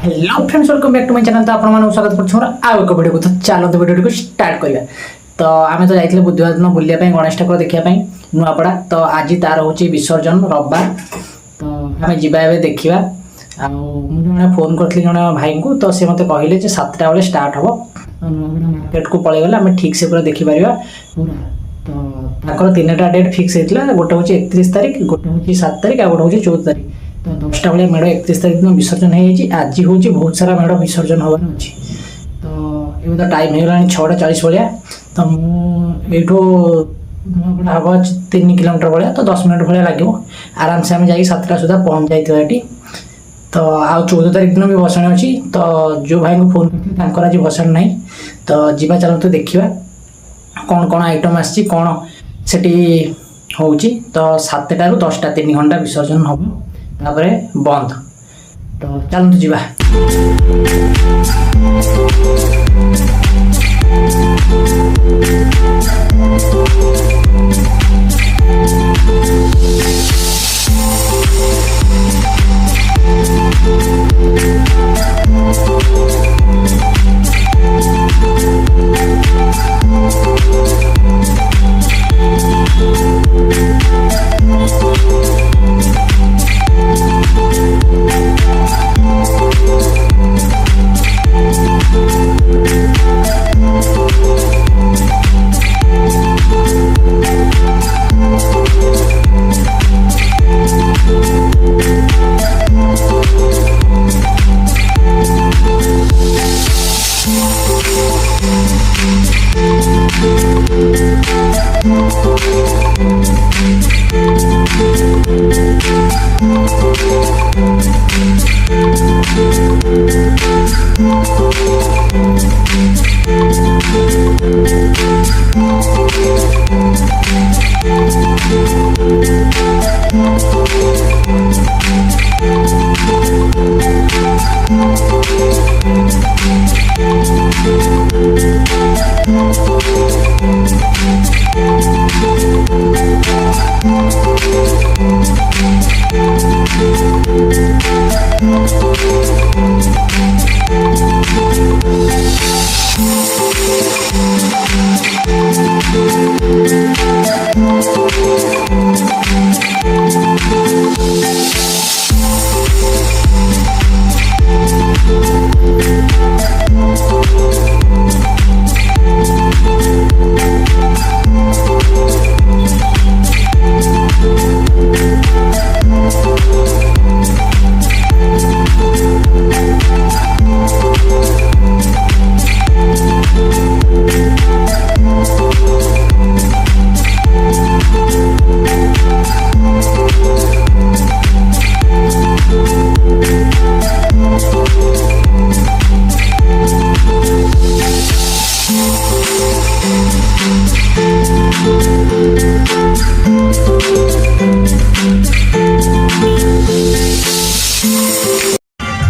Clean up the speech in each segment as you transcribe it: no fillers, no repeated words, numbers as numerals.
Hello friends, welcome back to my channel. तो आपण स्वागत कर आउ एक वीडियो को। तो चलते वीडियो को स्टार्ट करवा। तो आम तो जाइए बुधवार दिन बुलाया गणेश ठाकुर देखा नुआपड़ा। तो आज तार हूँ विसर्जन रविवार। तो आम जा देखा। मुझे फोन करी जड़े भाई को। तो सी मत कहले 7टा बेले स्टार्ट हम मार्केट को पलैगले आम ठीक से पूरा देखिपर पूरा। तो 3टा डेट फिक्स होता है। गोटे हूँ 31 तारीख, गोटे हूँ 7 तारीख, आ गोटे हूँ 14 तारीख। तो 10टा भाई मेढ़ 31 तारीख दिन विसर्जन हो। आज हूँ बहुत सारा मेढ़ विसर्जन हबार अच्छी। तो ये तो टाइम होगा 6:40 भाया। तो मुझे हम 3 किलोमीटर भाया। तो 10 मिनट भाया लगे आराम से आम जा 7टा सुधा पहुँच जाइए। तो आ 14 तारीख दिन भी भसाणी अच्छी। तो जो भाई को फोन कर आज भसाणी ना। तो जीवा चलते देखा कौन कौन आइटम आसी कौन सेठी हो। तो 7टा ରୁ 10ଟା 3 घंटा विसर्जन हम तापर बंद। तो चलते जीवा।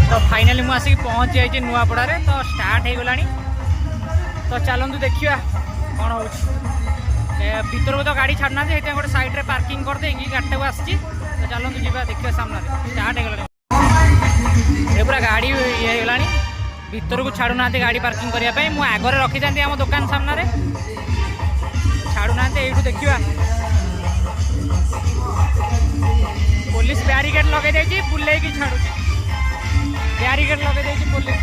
तो फाइनाली मुझे आसिक पहुँच जाइए नुआपड़ा रे। तो स्टार्ट हो गला। तो चलतु देखा कौन हो भर को। तो गाड़ी छाड़ना गोटे साइड रे पार्किंग कर देगी गाड़ी को आसी। तो चलतु जी देखिए सामने स्टार्ट हो गला। ये पूरा गाड़ी ये होगा भर को छाड़ूना गाड़ी पार्किंग करने। मुझे आगे रखी था आम दुकान सामने छाड़ूना। यू देखा पुलिस बैरिकेड लगे देगी बुले की छाड़ू। बैरिकेड लगे देगी पुलिस।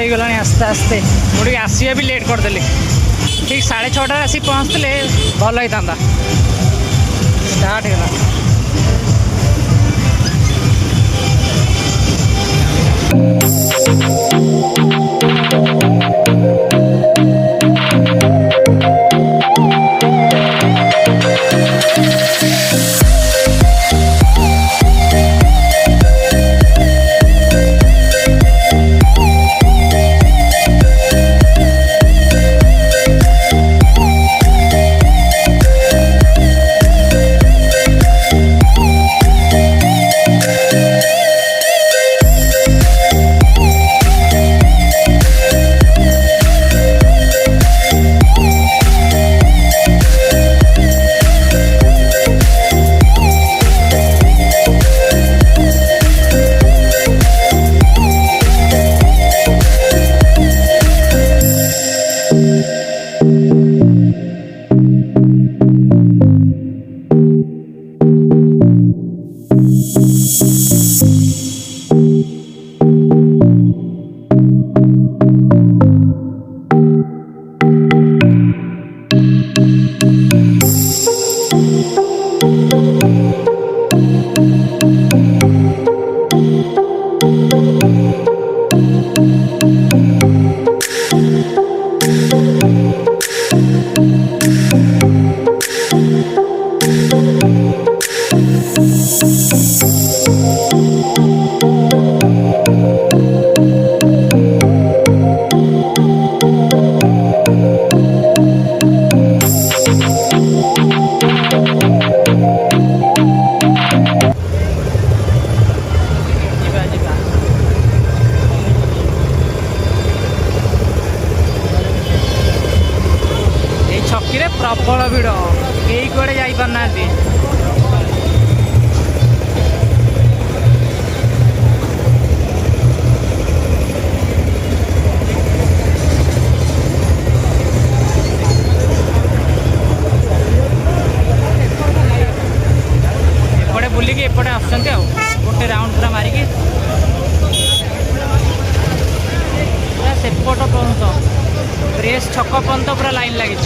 हो गला आस्ते आस्ते मुझे आसिया भी लेट करदेली ठीक 6:30 आसी पहुँचते भल होता स्टार्ट होगा। प्रबल भिड़ कई कड़े जापारना एपटे बुलिकी एपटे आसुँच गोटे राउंड पूरा मारिकी पूरा सेपट पर्यंत प्रेस छक पर्यंत पूरा लाइन लगी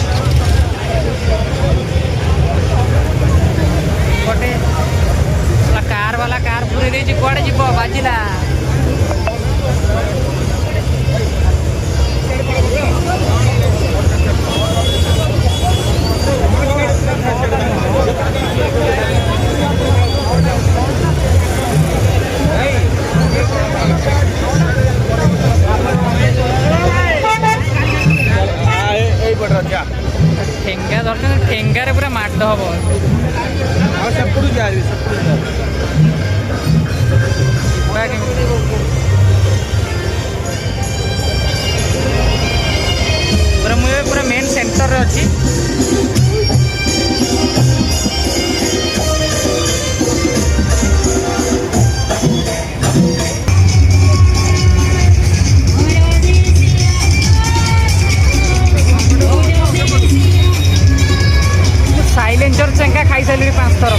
गोटे कार वाला कार पूरे दे कुआड़े जीव बाजिला ठेंगा धर ठेंगारे पूरा माड हम पूरा मुझे पूरा मेन सेंटर रे अच्छी साइलेंसर चेंका खाई सारे 5 थर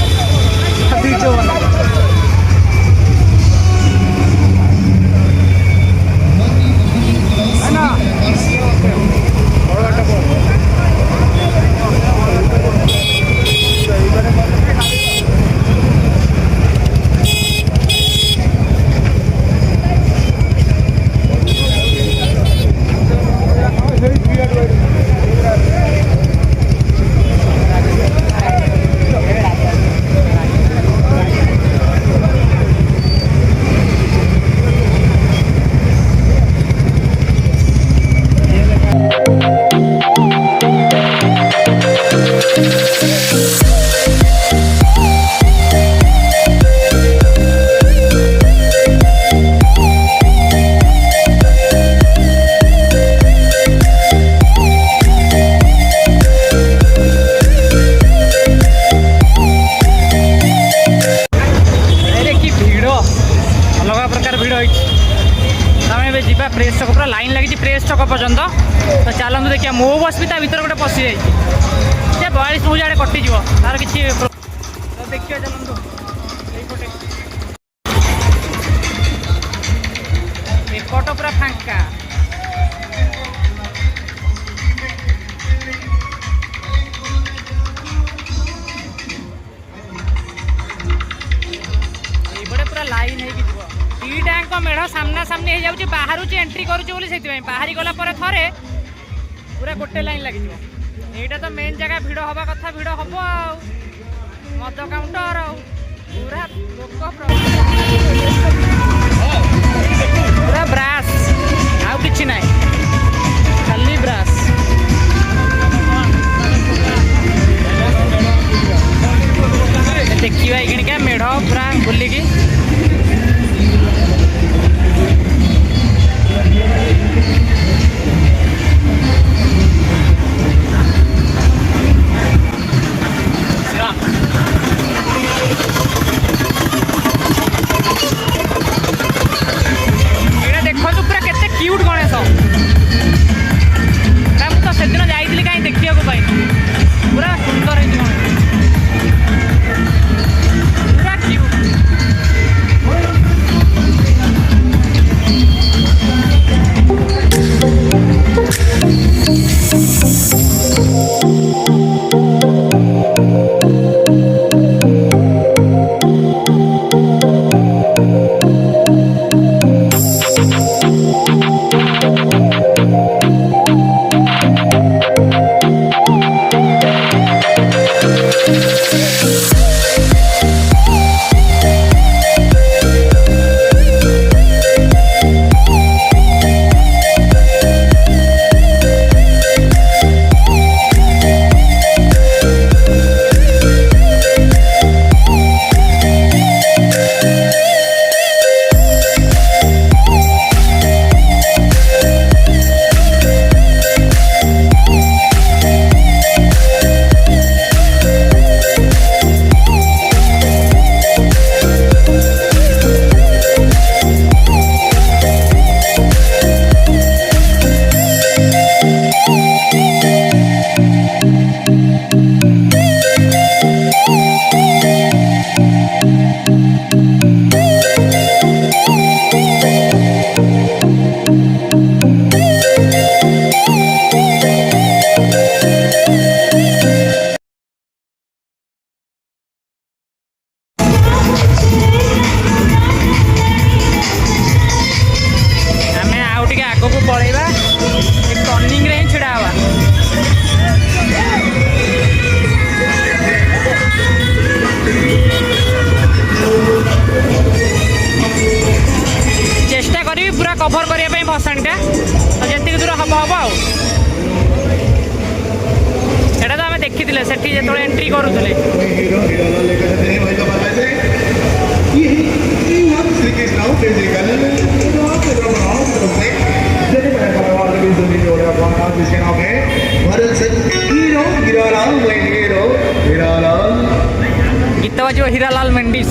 प्रेस छक पूरा लाइन लगी प्रेस छक पर्यंत तो चलते देखिए मो बस भी भर गोटे पशि जाए 42 मुझे आड़े कटिज तार कि देखिए चलते एपट पूरा फांका मेढ़ सामना सामनी हो जाऊँ बाहर एंट्री करुँच से बाहरी गला थे पूरा गोटे लाइन लगे यहाँ तो मेन जगह भिड़ हवा कथा भिड़ हम मद काउंटर पूरा लोक पूरा ब्रास आउ कि ना खाली ब्रास देखिए ये मेढ़ पूरा बुलिकी देखो पूरा केते क्यूट गणेश तो से दिन जाइली कहीं देखा पाई पूरा सुंदर है पूरा क्यूट कभर करने भसाणीटा तो जी दूर हम हम आटा तो आम देखी से जो एंट्री करूँ गीत बजो हीरालाल मेंडिस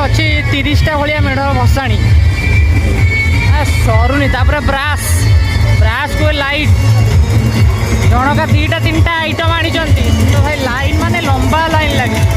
अच्छी 30टा भाया मेढ़ भसाणी सरुनी तापर ब्रास ब्रास को लाइट जनका 2टा 3टा आइटम आनी तो भाई लाइन माने लंबा लाइन लगे।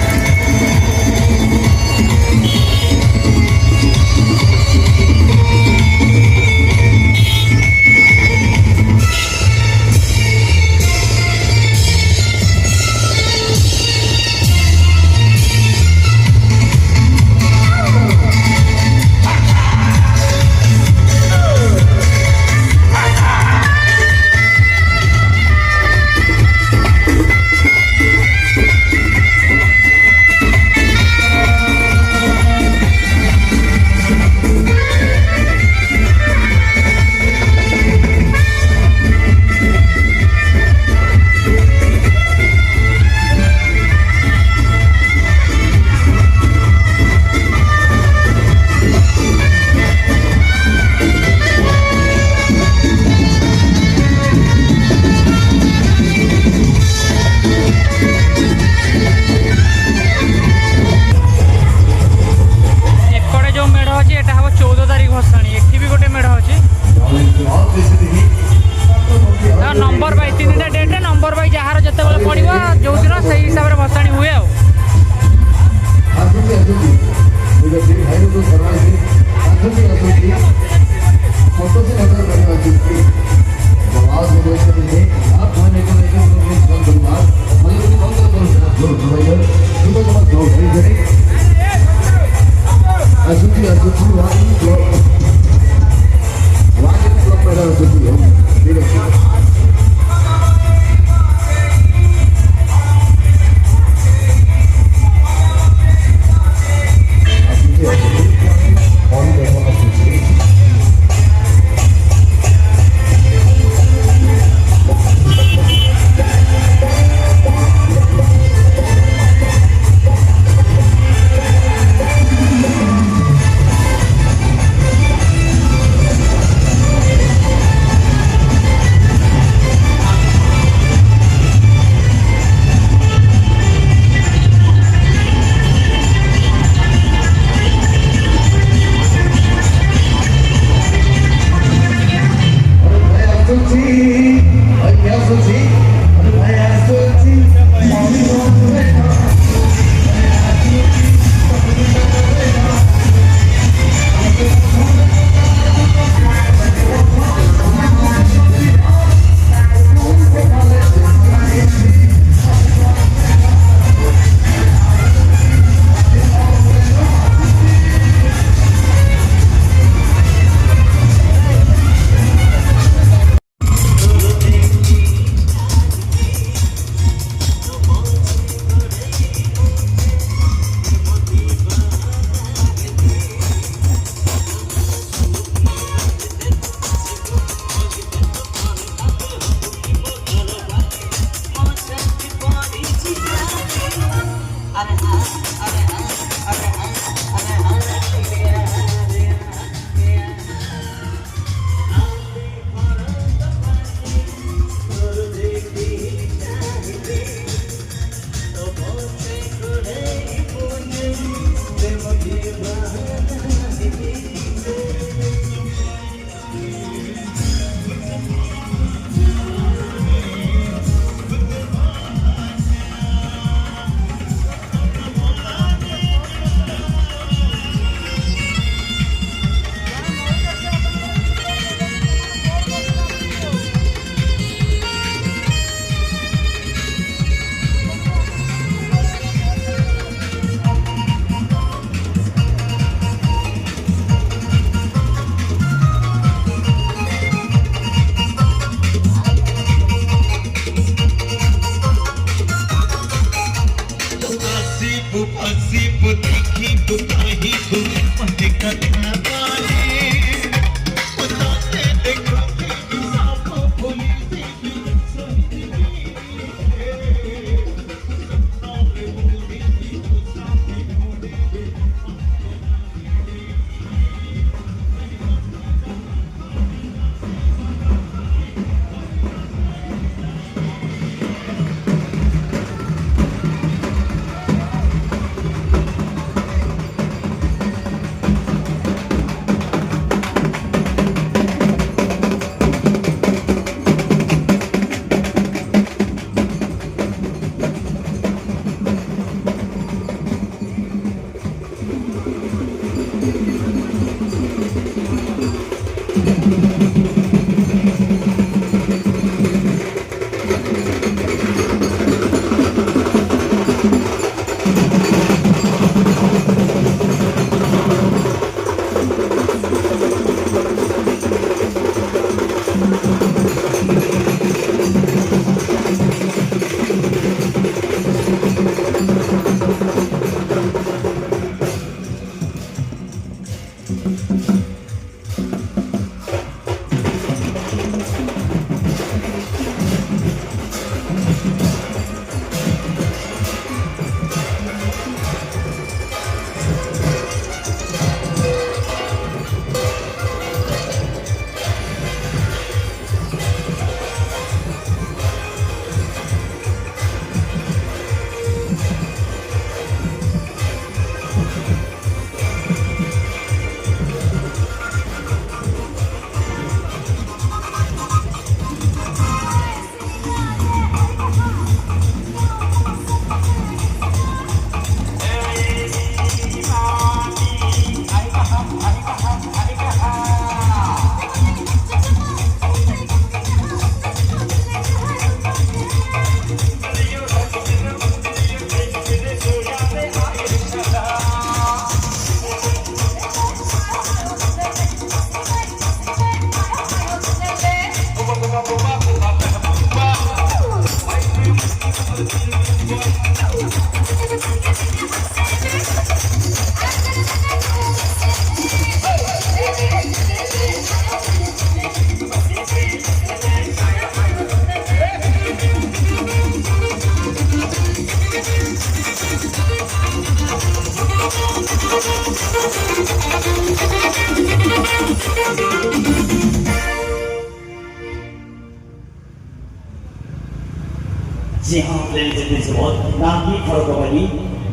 जी हाँ ladies and gentlemen, नाम की फर्क होगी,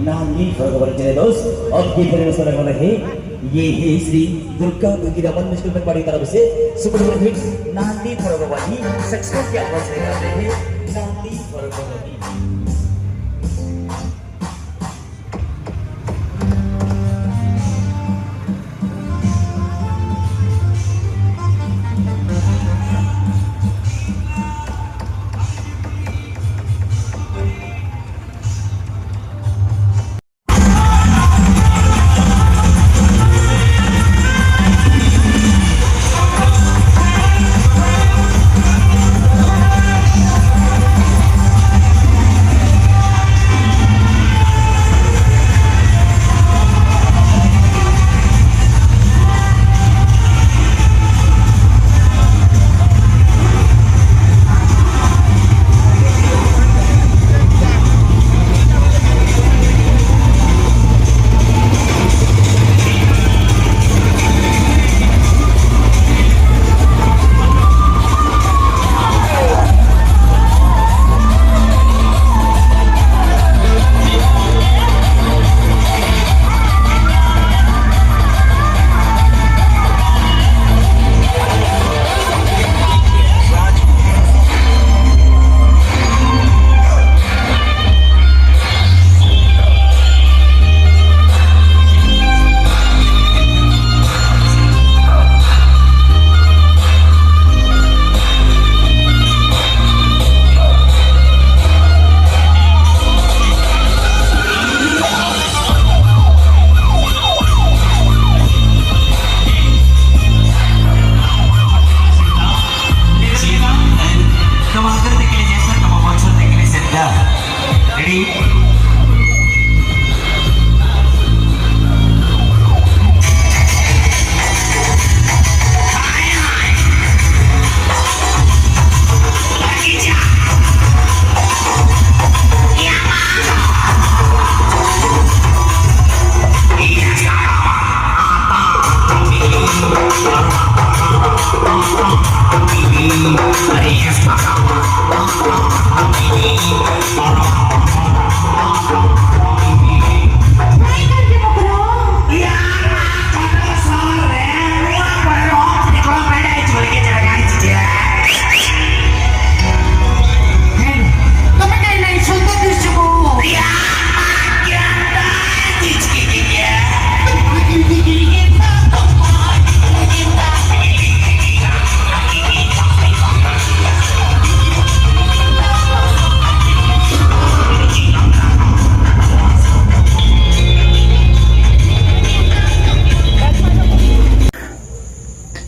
नाम की फर्क होगी दोस्त, अब की फिल्म सुनने वाले हैं ये है श्री दुर्गा भगीरा मन मुश्किल में पड़ी तरफ से सुपर हिट नांदी फरगवानी सक्सेस की आवाज में गाते हैं नांदी फरगवानी।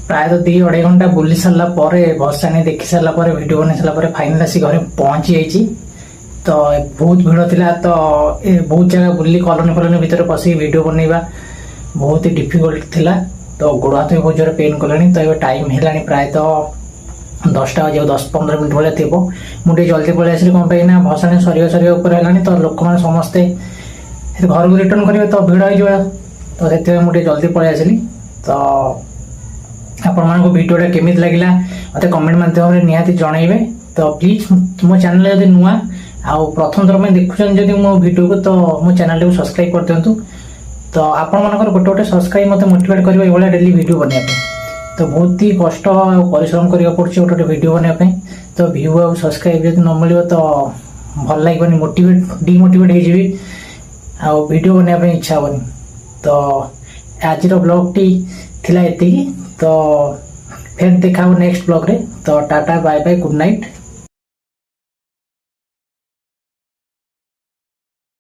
प्रायतः 2-2.5 घंटा बुली सारा भसाणी देखी सारापर भिड बन सारापर फाइनाल आसी घर पहुंची जाइए। तो बहुत भिड़ थिला तो बहुत जगह बुली कॉलोनी फलोनी भितर पशि वीडियो बनइबा बहुत ही डिफिकल्ट थिला। तो गोड़ हाथ भी बहुत जोर पेन कलानी। तो ये टाइम है प्रायतः 10टा बजे 10-15 मिनट भाया थी मुझे जल्दी पलि आसली कौन पाइना भसाणी सर तो लोक मैंने समस्ते घर को रिटर्न करेंगे तो भिड़ हो तो से मुझे जल्दी पलि आसली। तो आपण मानको वीडियोटा केमित लागिला मते कमेंट माध्यम रे निहाती जणाइबे। तो प्लीज मो चैनल यदि नुआ आ प्रथम थर में देखुछन जदि मो वीडियो को तो मो चैनल को सब्सक्राइब कर दियंतु। तो आपण मानकर गोटे गोटे सब्सक्राइब मते मोटिवेट करबा एवला डेली वीडियो बनिया पे। तो बहुत ही कष्ट और परिश्रम करिया पड़छ गोटे गोटे वीडियो बनिया पे। तो व्यू और सब्सक्राइब यदि न मिलियो तो भल लागबनी मोटिवेट डिमोटिवेट हो जिवि आ वीडियो बनिया पे इच्छा होनी। तो आज रो ब्लॉग टी थिला एतिकी। तो फिर देखा नेक्स्ट ब्लॉग रे। तो tata bye bye good night.